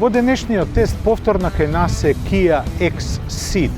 Во денешниот тест повторна кај нас е Kia X-Ceed.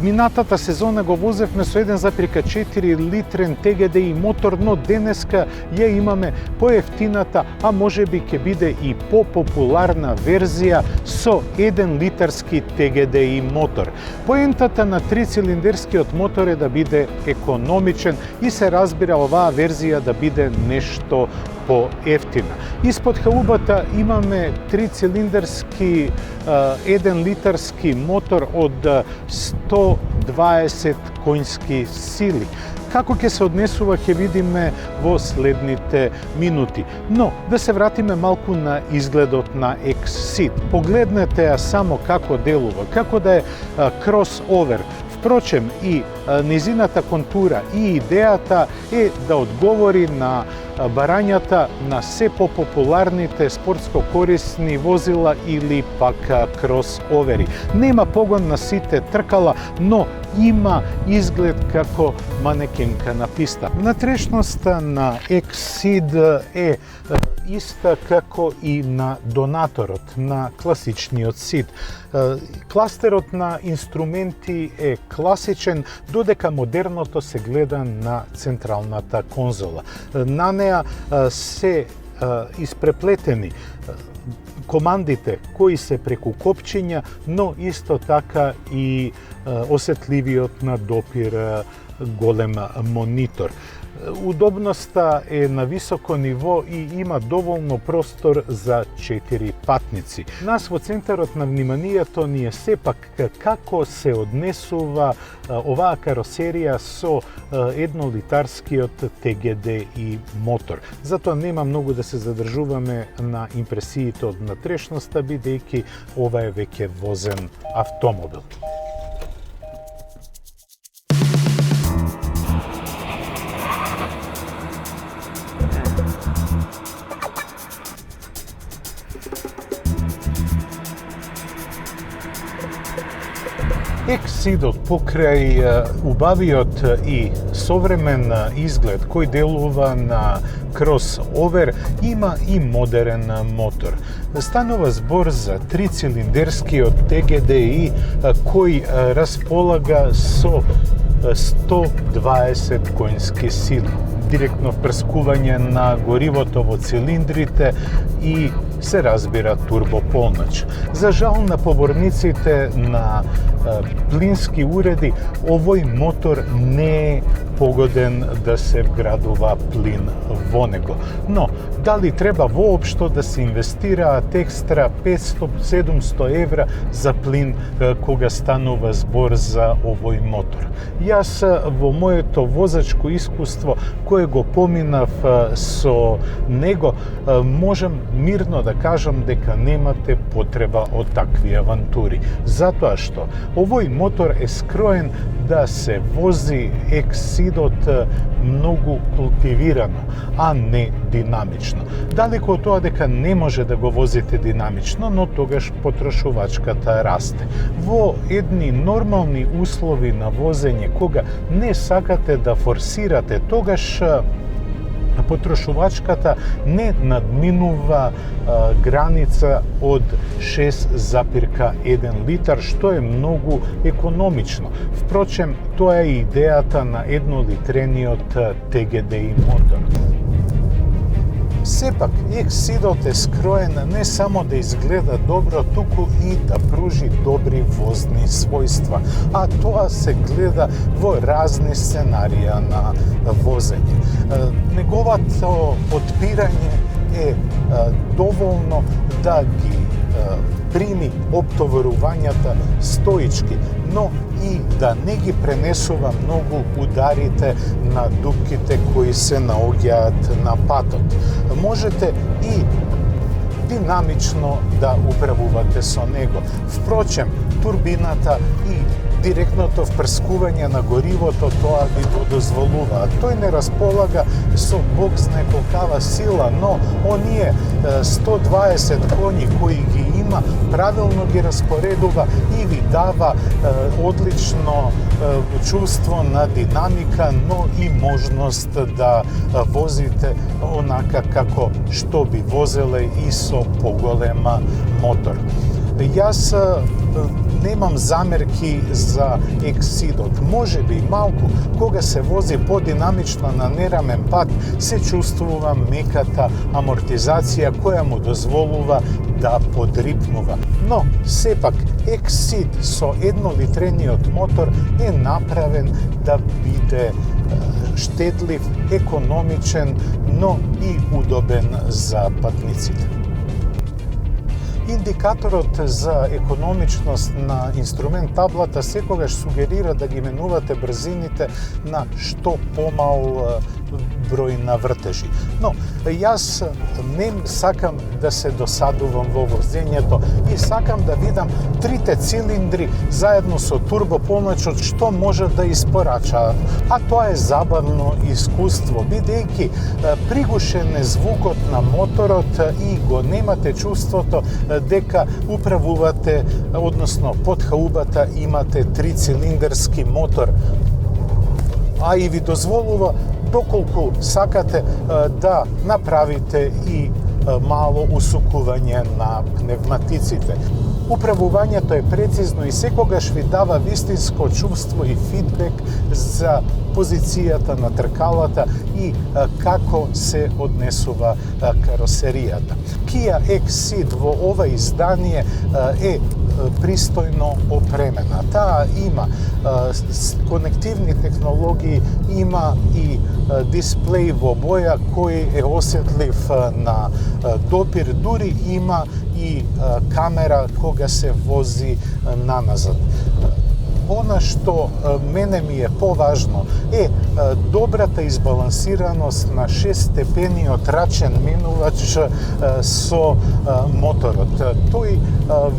Минатата сезона го возевме со 1,4 литрен TGDI мотор, но денеска ја имаме поевтината, а можеби ќе биде и попопуларна верзија со 1 литарски TGDI мотор. Поентата на трицилиндерскиот мотор е да биде економичен и се разбира оваа верзија да биде нешто поевтина. Испод халубата имаме трицилиндерски 1 литарски мотор од 120 коњски сили. Како ќе се однесува ќе видиме во следните минути. Но да се вратиме малку на изгледот на X-Ceed. Погледнете ја само како делува, како да е кросовер. Впрочем, и незината контура и идејата е да одговори на барањата на се попопуларните спортско корисни возила или пак кросовери. Нема погон на сите тркала, но има изглед како манекенка на писта. Внатрешноста на X-Ceed е иста како и на донаторот, на класичниот Ceed. Кластерот на инструменти е класичен, додека модерното се гледа на централната конзола. На неа се испреплетени командите кои се преку копчиња, но исто така и осетливиот на допир голем монитор. Удобноста е на високо ниво и има доволно простор за 4 патници. Нас во центарот на вниманието ни е сепак како се однесува оваа каросерија со еднолитарскиот TGDI мотор. Затоа нема многу да се задржуваме на импресиите од внатрешноста, бидејќи ова е веќе возен автомобил. X-Ceedот покрај убавиот и современ изглед кој делува на кросовер има и модерен мотор. Станува збор за трицилиндерскиот TGDI кој располага со 120 коњски сили. Директно впрскување на горивото во цилиндрите и се разбира турбополнач. За жал на поборниците на плински уреди, овој мотор не е погоден да се вградува плин во него. Но, дали треба воопшто да се инвестираат екстра 500-700 евра за плин кога станува збор за овој мотор? Јас во моето возачко искуство кое го поминав со него, можам мирно да кажам дека немате потреба од такви авантури. Затоа што овој мотор е скроен да се вози X-Ceedот многу култивирано, а не динамично. Далеко од тоа дека не може да го возите динамично, но тогаш потрошувачката расте. Во едни нормални услови на возење, кога не сакате да форсирате, тогаш потрошувачката не надминува граница од 6,1 литар, што е многу економично. Впрочем, тоа е идејата на еднолитрениот TGDI мотор. Сепак, X-Ceedот е скроен не само да изгледа добро, туку и да пружи добри возни својства, а тоа се гледа во разни сценарија на возење. Неговото отпирање е доволно да ги прими оптоварувањата стоички, но и да не ги пренесува многу ударите на дупките кои се наоѓаат на патот. Можете и динамично да управувате со него. Впрочем, турбината и директното впрскување на горивото тоа ви го дозволува. Тој не располага со бог знае колкава сила, но оние 120 коњи кои ги има колема, правилно ги распоредува и ви дава одлично чувство на динамика, но и можност да возите онака како што би возеле и со поголема мотор. Јас немам замерки за Exceed-от. Може би малку, кога се вози подинамично на нерамен пат, се чувствува меката амортизација која му дозволува да подрипнува. Но, сепак, Exceed со еднолитрениот мотор е направен да биде штедлив, економичен, но и удобен за патниците. Индикаторот за економичност на инструмент таблата секогаш сугерира да ги менувате брзините на што помал број на вртежи. Но јас не сакам да се досадувам во возењето и сакам да видам трите цилиндри заедно со турбопомачот што може да испорачаат. А тоа е забавно искуство, бидејќи пригушен е звукот на моторот и го немате чувството дека управувате, односно под хаубата имате трицилиндарски мотор, а и ви дозволува доколку сакате да направите и мало усукување на пневматиците. Управувањето е прецизно и секогаш ви дава вистинско чувство и фидбек за позицијата на тркалата и како се однесува каросеријата. Kia Exceed во ова издание е пристојно опремена. Таа има конективни технологии, има и дисплеј во боја кој е осетлив на допир, дури има и камера кога се вози наназад. Она што мене ми е поважно е добрата избалансираност на 6-степениот рачен менувач со моторот. Тој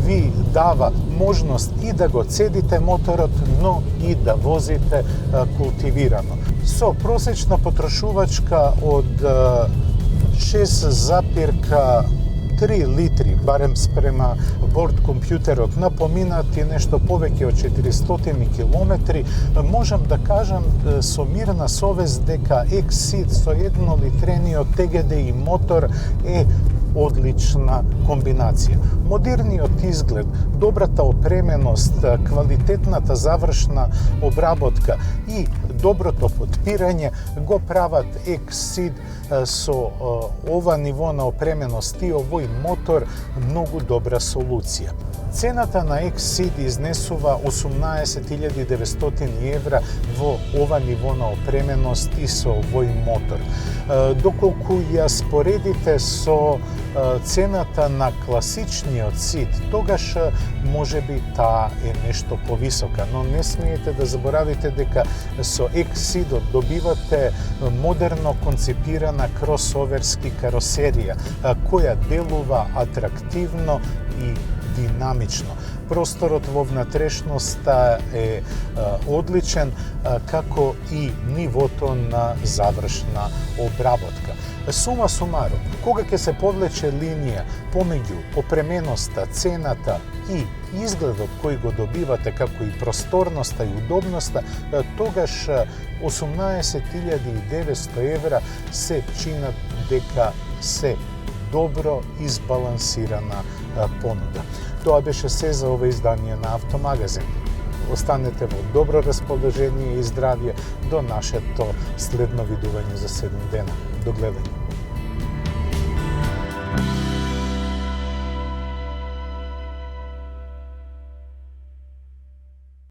ви дава можност и да го цедите моторот, но и да возите култивирано. Со просечна потрошувачка од 6,3 литри, барем спрема борд компјутерот на поминати нешто повеќе од 400 километри, можам да кажам со мирна совест дека Exceed со еднолитрениот ТГДИ мотор е одлична комбинација. Модерниот изглед, добрата опременост, квалитетната завршна обработка и доброто подпирање го прават Exceed со ова ниво на опременост и овој мотор многу добра солуција. Цената на Exceed изнесува 18.900 евра во ова ниво на опременост и со овој мотор. Доколку ја споредите со цената на класичниот Ceed, тогаш може би таа е нешто повисока, но не смеете да заборавите дека со Exceed добивате модерно концепирана кросоверски каросерија, која делува атрактивно и динамично. Просторот во внатрешноста е одличен, како и нивото на завршна обработка. Сума сумарум, кога ќе се повлече линија помеѓу опременоста, цената и изгледот кој го добивате, како и просторноста и удобноста, тогаш 18.900 евра се чинат дека се добро избалансирана понуда. Тоа беше се за ова издание на Автомагазин. Останете во добро расположение и здравје до нашето следно видување за 7 дена. До гледање.